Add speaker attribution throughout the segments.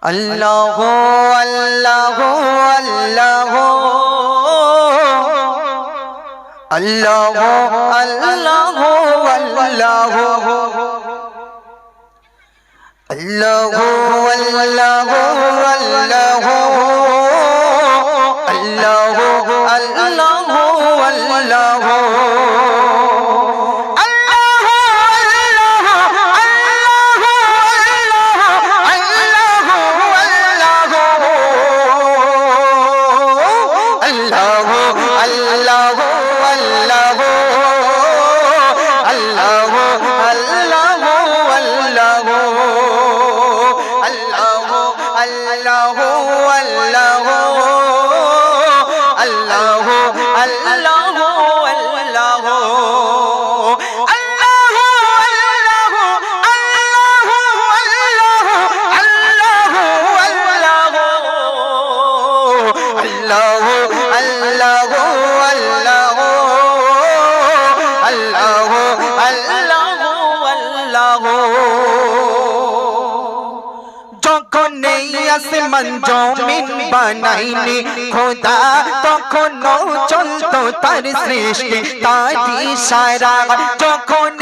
Speaker 1: আল্লাহ আল্লাহ আল্লাহ আল্লাহ আল্লাহ আল্লাহ আল্লাহ আল্লাহ আল্লাহ আল্লাহ আল্লাহ আসমান জমিন বানাইনি খোদা তখনও চলতো তার সৃষ্টি তারি ইশারা যখন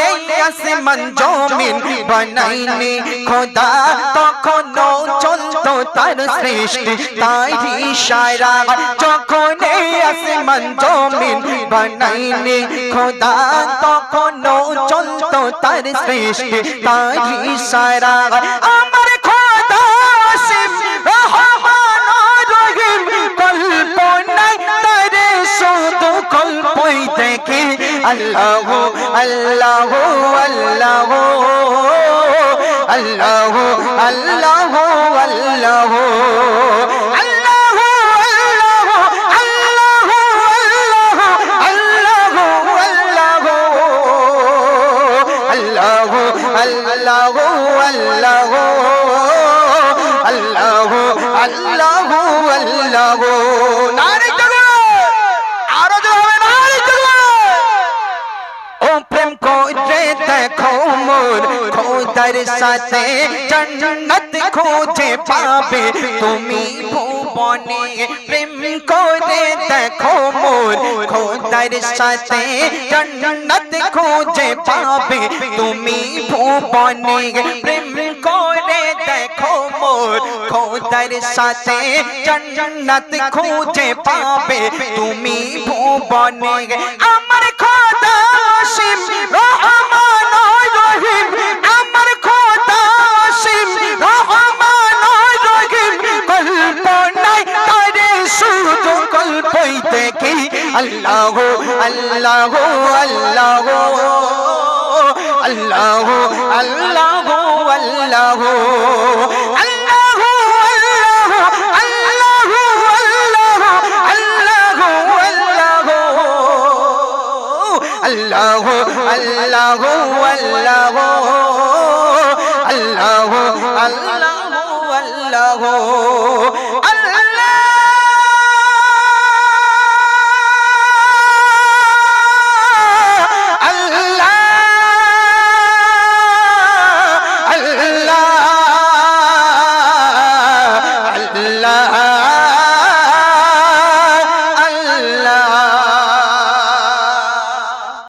Speaker 1: আসমান জমিন বানাইনি খোদা তখনও চলতো তার সৃষ্টি তারি ইশারা যখন আসমান জমিন বানাইনি খোদা তখনও চলতো তার সৃষ্টি তারি ইশারা আমার খোদা আসিম রহমান রহিম কল্পনায় তারে শুধু কল্পই দেখে আল্লাহ আল্লাহ আল্লাহ আল্লাহ আল্লাহ আল্লাহ আল্লাহ আল্লাহ নারে তাকবীর আরো জোরে নারে তাকবীর ও প্রেম করে দেখো মোর খোদার সাথে জান্নাত খুঁজে পাবে তুমি ভুবনে প্রেম করে দেখো মোর খোদার সাথে জান্নাত খুঁজে পাবে তুমি ভুবনে প্রেম করে দেখো মোর খোদার সাথে জান্নাত খুঁজে পাবে তুমি ভুবনে আমার খোদা আসিম রহমান রহিম আমার খোদা আসিম রহমান রহিম কল্পনায় তারে শুধু কল্পই দেখি আল্লাহ আল্লাহ আল্লাহ আল্লাহ আল্লাহ আল্লাহ আল্লাহ আল্লাহ আল্লাহ আল্লাহ আল্লাহ